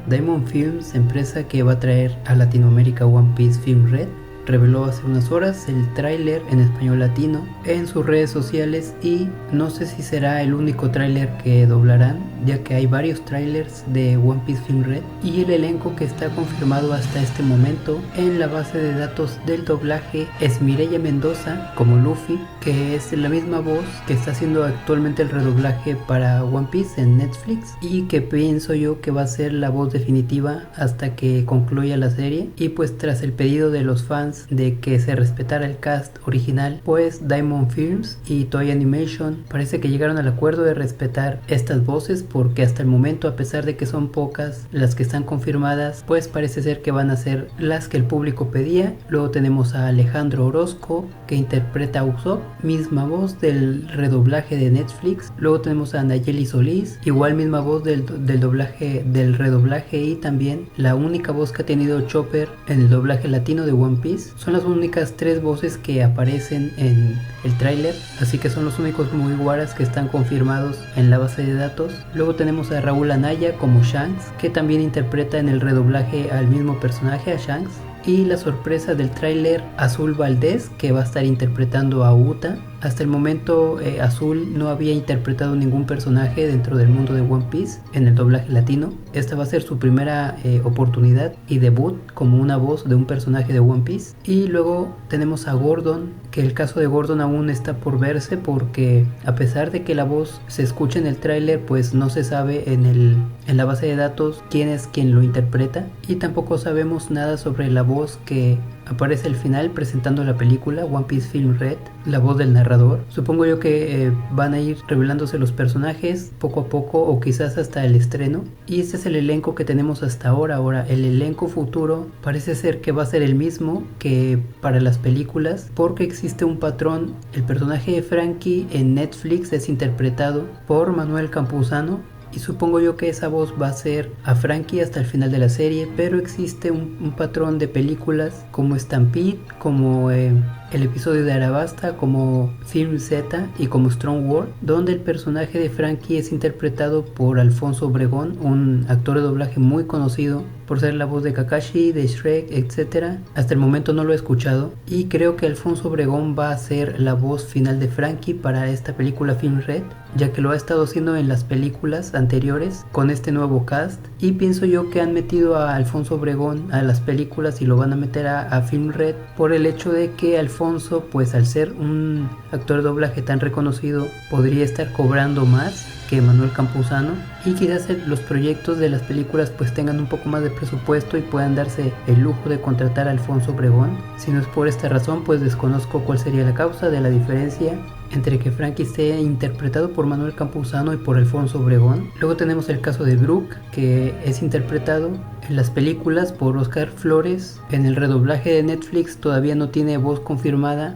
Diamond Films, empresa que va a traer a Latinoamérica One Piece Film Red, reveló hace unas horas el tráiler en español latino en sus redes sociales, y no sé si será el único tráiler que doblarán, ya que hay varios tráilers de One Piece Film Red, y el elenco que está confirmado hasta este momento en la base de datos del doblaje es Mireia Mendoza como Luffy, que es la misma voz que está haciendo actualmente el redoblaje para One Piece en Netflix, y que pienso yo que va a ser la voz definitiva hasta que concluya la serie. Y pues tras el pedido de los fans de que se respetara el cast original, pues Diamond Films y Toei Animation parece que llegaron al acuerdo de respetar estas voces, porque hasta el momento, a pesar de que son pocas las que están confirmadas, pues parece ser que van a ser las que el público pedía. Luego tenemos a Alejandro Orozco, que interpreta a Usopp, misma voz del redoblaje de Netflix. Luego tenemos a Nayeli Solís, igual misma voz del doblaje, del redoblaje, y también la única voz que ha tenido Chopper en el doblaje latino de One Piece. Son las únicas tres voces que aparecen en el tráiler, así que son los únicos Mugiwaras que están confirmados en la base de datos. Luego tenemos a Raúl Anaya como Shanks, que también interpreta en el redoblaje al mismo personaje, a Shanks. Y la sorpresa del tráiler, Azul Valdez, que va a estar interpretando a Uta. Hasta el momento Azul no había interpretado ningún personaje dentro del mundo de One Piece en el doblaje latino. Esta va a ser su primera oportunidad y debut como una voz de un personaje de One Piece. Y luego tenemos a Gordon, que el caso de Gordon aún está por verse, porque a pesar de que la voz se escucha en el tráiler, pues no se sabe en la base de datos quién es quien lo interpreta, y tampoco sabemos nada sobre la voz que aparece al final presentando la película One Piece Film Red, la voz del narrador. Supongo yo que van a ir revelándose los personajes poco a poco, o quizás hasta el estreno. Y este es el elenco que tenemos hasta ahora. Ahora, el elenco futuro parece ser que va a ser el mismo que para las películas, porque existe un patrón. El personaje de Franky en Netflix es interpretado por Manuel Campuzano, y supongo yo que esa voz va a ser a Franky hasta el final de la serie, pero existe un patrón de películas como Stampede, como el episodio de Arabasta, como Film Z y como Strong World, donde el personaje de Franky es interpretado por Alfonso Obregón, un actor de doblaje muy conocido por ser la voz de Kakashi, de Shrek, etc. Hasta el momento no lo he escuchado, y creo que Alfonso Obregón va a ser la voz final de Franky para esta película Film Red, ya que lo ha estado haciendo en las películas anteriores con este nuevo cast. Y pienso yo que han metido a Alfonso Obregón a las películas y lo van a meter a Film Red por el hecho de que Alfonso, pues al ser un actor de doblaje tan reconocido, podría estar cobrando más que Manuel Campuzano, y quizás los proyectos de las películas pues tengan un poco más de presupuesto y puedan darse el lujo de contratar a Alfonso Obregón. Si no es por esta razón, pues desconozco cuál sería la causa de la diferencia entre que Franky esté interpretado por Manuel Campuzano y por Alfonso Obregón. Luego tenemos el caso de Brook, que es interpretado en las películas por Oscar Flores. En el redoblaje de Netflix todavía no tiene voz confirmada.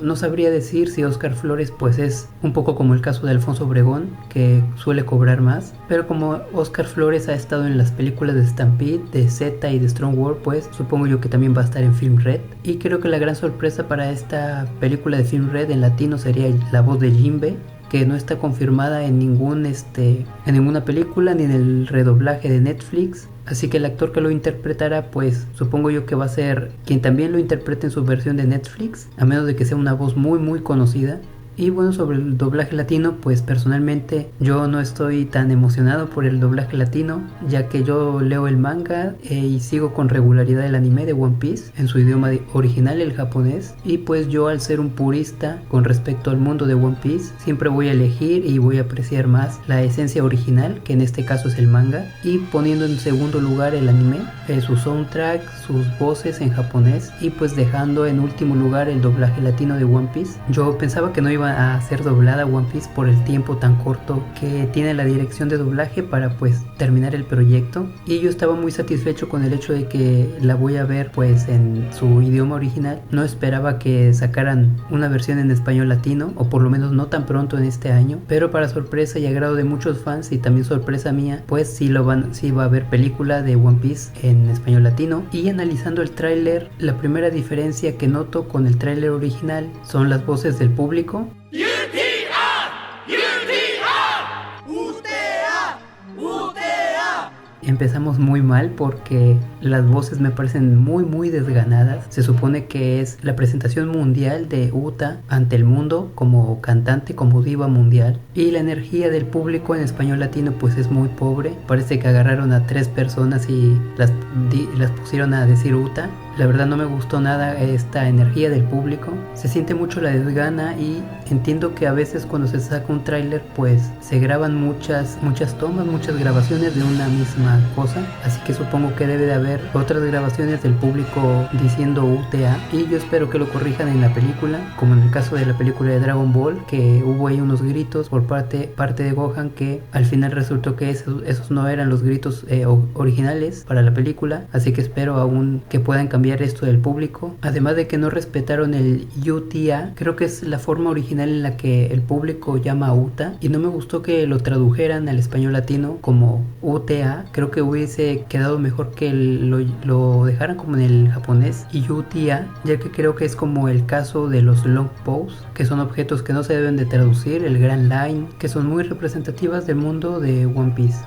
No sabría decir si Oscar Flores pues es un poco como el caso de Alfonso Obregón, que suele cobrar más, pero como Oscar Flores ha estado en las películas de Stampede, de Z y de Strong World, pues supongo yo que también va a estar en Film Red. Y creo que la gran sorpresa para esta película de Film Red en latino sería la voz de Jinbe, que no está confirmada en ninguna película ni en el redoblaje de Netflix. Así que el actor que lo interpretará, pues supongo yo que va a ser quien también lo interprete en su versión de Netflix, a menos de que sea una voz muy muy conocida. Y bueno, sobre el doblaje latino, pues personalmente yo no estoy tan emocionado por el doblaje latino, ya que yo leo el manga y sigo con regularidad el anime de One Piece en su idioma original, el japonés. Y pues yo, al ser un purista con respecto al mundo de One Piece, siempre voy a elegir y voy a apreciar más la esencia original, que en este caso es el manga, y poniendo en segundo lugar el anime, su soundtrack, sus voces en japonés, y pues dejando en último lugar el doblaje latino de One Piece. Yo pensaba que no iba a ser doblada One Piece por el tiempo tan corto que tiene la dirección de doblaje para pues terminar el proyecto, y yo estaba muy satisfecho con el hecho de que la voy a ver pues en su idioma original. No esperaba que sacaran una versión en español latino, o por lo menos no tan pronto en este año, pero para sorpresa y agrado de muchos fans y también sorpresa mía, pues sí va a haber película de One Piece en español latino. Y analizando el tráiler, la primera diferencia que noto con el tráiler original son las voces del público. empezamos muy mal porque las voces me parecen muy desganadas. Se supone que es la presentación mundial de Uta ante el mundo como cantante, como diva mundial, y la energía del público en español latino pues es muy pobre. Parece que agarraron a 3 personas y las pusieron a decir Uta. La verdad no me gustó nada esta energía del público. Se siente mucho la desgana y entiendo que a veces cuando se saca un tráiler pues se graban muchas tomas, muchas grabaciones de una misma cosa. Así que supongo que debe de haber otras grabaciones del público diciendo UTA, y yo espero que lo corrijan en la película, como en el caso de la película de Dragon Ball, que hubo ahí unos gritos por parte de Gohan que al final resultó que esos no eran los gritos originales para la película. Así que espero aún que puedan cambiar esto del público, además de que no respetaron el UTA, creo que es la forma original en la que el público llama a Uta, y no me gustó que lo tradujeran al español latino como UTA. Creo que hubiese quedado mejor que lo dejaran como en el japonés y UTA, ya que creo que es como el caso de los long pose, que son objetos que no se deben de traducir, el Grand Line, que son muy representativas del mundo de One Piece.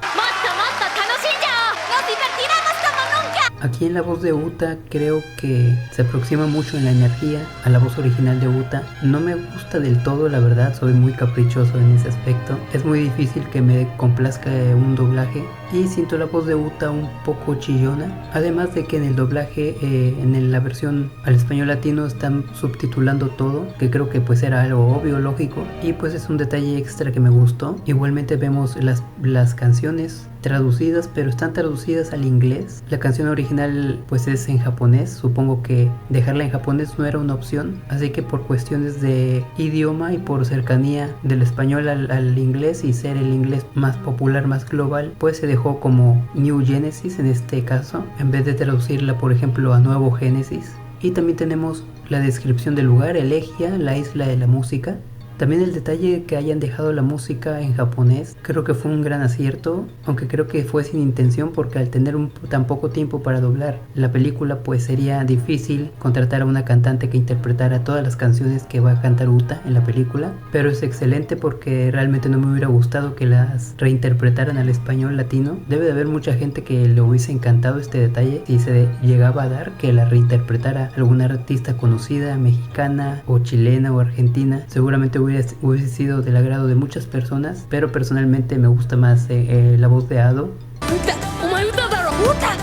Aquí en la voz de Uta creo que se aproxima mucho en la energía a la voz original de Uta. No me gusta del todo, la verdad, soy muy caprichoso en ese aspecto. Es muy difícil que me complazca un doblaje y siento la voz de Uta un poco chillona. Además de que en el doblaje, en la versión al español latino están subtitulando todo, que creo que pues era algo obvio, lógico, y pues es un detalle extra que me gustó. Igualmente vemos las canciones traducidas, pero están traducidas al inglés. La canción original pues es en japonés. Supongo que dejarla en japonés no era una opción, así que por cuestiones de idioma y por cercanía del español al inglés y ser el inglés más popular, más global, pues se dejó como New Genesis en este caso, en vez de traducirla por ejemplo a Nuevo Génesis. Y también tenemos la descripción del lugar, Elegia, la isla de la música. También el detalle de que hayan dejado la música en japonés, creo que fue un gran acierto, aunque creo que fue sin intención, porque al tener tan poco tiempo para doblar la película, pues sería difícil contratar a una cantante que interpretara todas las canciones que va a cantar Uta en la película. Pero es excelente porque realmente no me hubiera gustado que las reinterpretaran al español latino. Debe de haber mucha gente que le hubiese encantado este detalle si se llegaba a dar que la reinterpretara alguna artista conocida, mexicana o chilena o argentina. Seguramente hubiese sido del agrado de muchas personas, pero personalmente me gusta más la voz de Ado.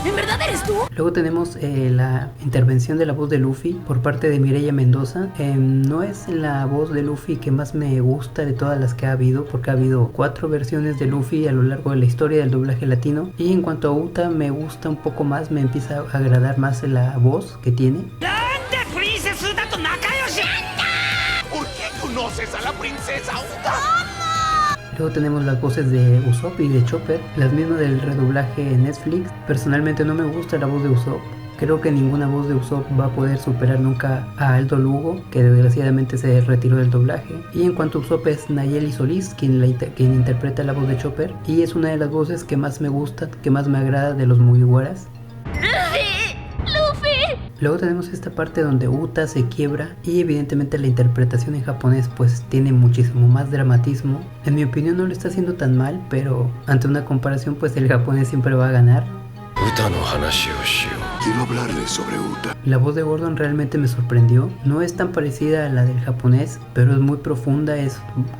¿En verdad eres tú? Luego tenemos la intervención de la voz de Luffy por parte de Mireia Mendoza. No es la voz de Luffy que más me gusta de todas las que ha habido, porque ha habido 4 versiones de Luffy a lo largo de la historia del doblaje latino, y en cuanto a Uta me gusta un poco más, me empieza a agradar más la voz que tiene. ¿Por qué conoces a la princesa Uta? Luego tenemos las voces de Usopp y de Chopper, las mismas del redoblaje en Netflix. Personalmente no me gusta la voz de Usopp. Creo que ninguna voz de Usopp va a poder superar nunca a Aldo Lugo, que desgraciadamente se retiró del doblaje. Y en cuanto a Usopp es Nayeli Solís quien interpreta la voz de Chopper, y es una de las voces que más me gusta, que más me agrada de los Mugiwaras. Luego tenemos esta parte donde Uta se quiebra y evidentemente la interpretación en japonés pues tiene muchísimo más dramatismo. En mi opinión no lo está haciendo tan mal, pero ante una comparación pues el japonés siempre va a ganar. Quiero hablarles sobre Uta. La voz de Gordon realmente me sorprendió. No es tan parecida a la del japonés, pero es muy profunda,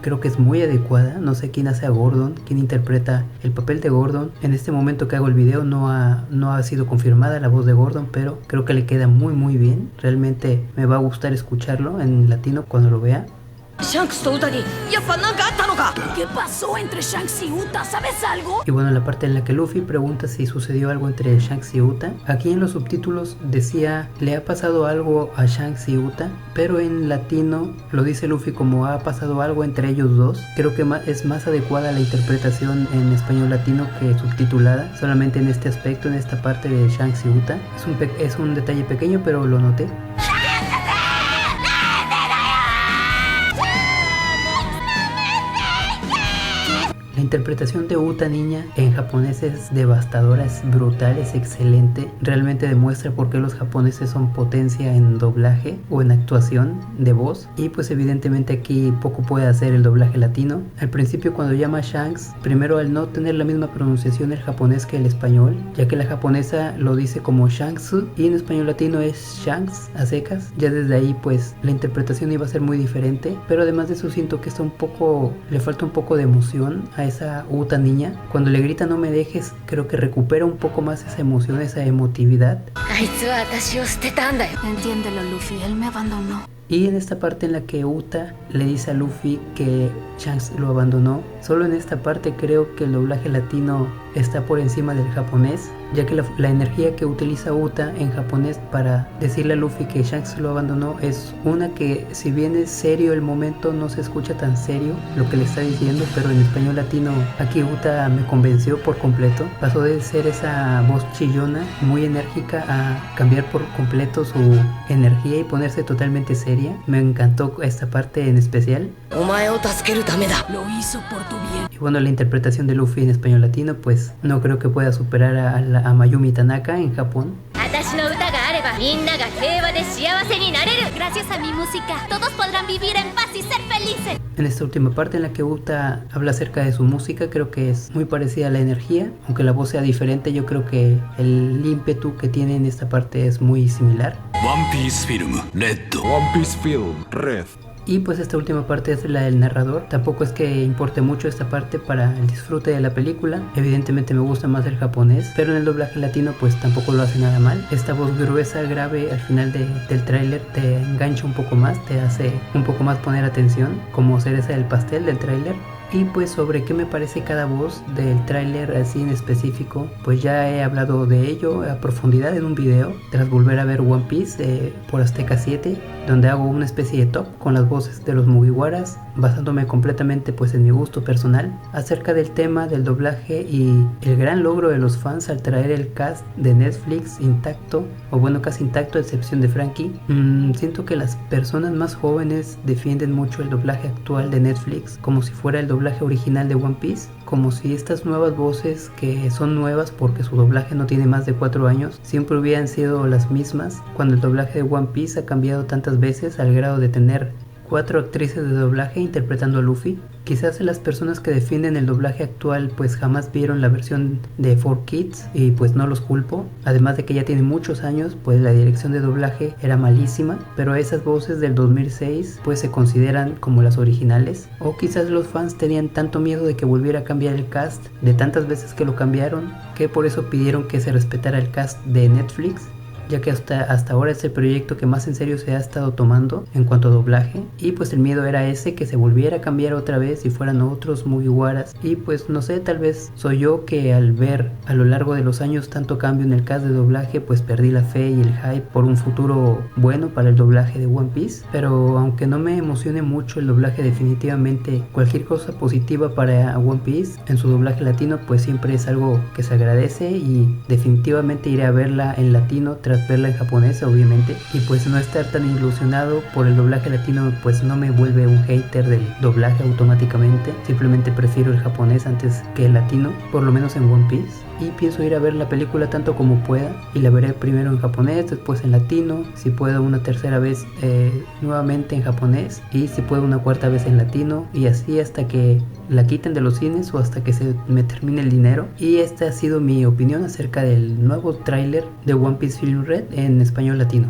creo que es muy adecuada. No sé quién hace a Gordon, quién interpreta el papel de Gordon. En este momento que hago el video no ha sido confirmada la voz de Gordon, pero creo que le queda muy bien. Realmente me va a gustar escucharlo en latino cuando lo vea. ¿Qué pasó entre Shanks y Uta? ¿Sabes algo? Y bueno, la parte en la que Luffy pregunta si sucedió algo entre Shanks y Uta. Aquí en los subtítulos decía, le ha pasado algo a Shanks y Uta, pero en latino lo dice Luffy como ha pasado algo entre ellos dos. Creo que es más adecuada la interpretación en español latino que subtitulada, solamente en este aspecto, en esta parte de Shanks y Uta. Es un detalle pequeño, pero lo noté. La interpretación de Uta niña en japonés es devastadora, es brutal, es excelente. Realmente demuestra por qué los japoneses son potencia en doblaje o en actuación de voz. Y pues evidentemente aquí poco puede hacer el doblaje latino. Al principio cuando llama a Shanks, primero al no tener la misma pronunciación el japonés que el español, ya que la japonesa lo dice como Shanksu y en español latino es Shanks a secas. Ya desde ahí pues la interpretación iba a ser muy diferente, pero además de eso siento que le falta un poco de emoción a esa Uta niña. Cuando le grita no me dejes, creo que recupera un poco más esa emoción, esa emotividad. Entiéndelo, Luffy, él me abandonó. Y en esta parte en la que Uta le dice a Luffy que Shanks lo abandonó, solo en esta parte creo que el doblaje latino está por encima del japonés, ya que la energía que utiliza Uta en japonés para decirle a Luffy que Shanks lo abandonó es una que, si bien es serio el momento, no se escucha tan serio lo que le está diciendo, pero en español latino aquí Uta me convenció por completo. Pasó de ser esa voz chillona muy enérgica a cambiar por completo su energía y ponerse totalmente seria. Me encantó esta parte en especial. Lo hizo por tu bien. Y bueno, la interpretación de Luffy en español latino pues no creo que pueda superar a Mayumi Tanaka en Japón. Gracias a mi música, todos podrán vivir en paz y ser felices. En esta última parte en la que Uta habla acerca de su música, creo que es muy parecida a la energía, aunque la voz sea diferente. Yo creo que el ímpetu que tiene en esta parte es muy similar. One Piece Film Red. Y pues esta última parte es la del narrador. Tampoco es que importe mucho esta parte para el disfrute de la película. Evidentemente me gusta más el japonés, pero en el doblaje latino pues tampoco lo hace nada mal. Esta voz gruesa, grave al final del tráiler te engancha un poco más, te hace un poco más poner atención, como cereza del pastel del tráiler. Y pues sobre qué me parece cada voz del tráiler así en específico, pues ya he hablado de ello a profundidad en un video tras volver a ver One Piece por Azteca 7, donde hago una especie de top con las voces de los Mugiwaras, basándome completamente pues en mi gusto personal acerca del tema del doblaje y el gran logro de los fans al traer el cast de Netflix intacto, o bueno, casi intacto a excepción de Frankie. Siento que las personas más jóvenes defienden mucho el doblaje actual de Netflix como si fuera el doblaje original de One Piece, como si estas nuevas voces, que son nuevas porque su doblaje no tiene más de 4 años, siempre hubieran sido las mismas, cuando el doblaje de One Piece ha cambiado tantas veces al grado de tener 4 actrices de doblaje interpretando a Luffy. Quizás las personas que defienden el doblaje actual pues jamás vieron la versión de 4Kids y pues no los culpo, además de que ya tiene muchos años, pues la dirección de doblaje era malísima, pero esas voces del 2006 pues se consideran como las originales. O quizás los fans tenían tanto miedo de que volviera a cambiar el cast de tantas veces que lo cambiaron, que por eso pidieron que se respetara el cast de Netflix, ya que hasta ahora es el proyecto que más en serio se ha estado tomando en cuanto a doblaje, y pues el miedo era ese, que se volviera a cambiar otra vez y fueran otros Mugiwaras. Y pues no sé, tal vez soy yo que al ver a lo largo de los años tanto cambio en el cast de doblaje pues perdí la fe y el hype por un futuro bueno para el doblaje de One Piece. Pero aunque no me emocione mucho el doblaje, definitivamente cualquier cosa positiva para One Piece en su doblaje latino pues siempre es algo que se agradece, y definitivamente iré a verla en latino tras verla en japonés, obviamente. Y pues no estar tan ilusionado por el doblaje latino pues no me vuelve un hater del doblaje automáticamente, simplemente prefiero el japonés antes que el latino, por lo menos en One Piece. Y pienso ir a ver la película tanto como pueda, y la veré primero en japonés, después en latino, si puedo una tercera vez nuevamente en japonés, y si puedo una cuarta vez en latino, y así hasta que la quiten de los cines o hasta que se me termine el dinero. Y esta ha sido mi opinión acerca del nuevo tráiler de One Piece Film Red en español latino.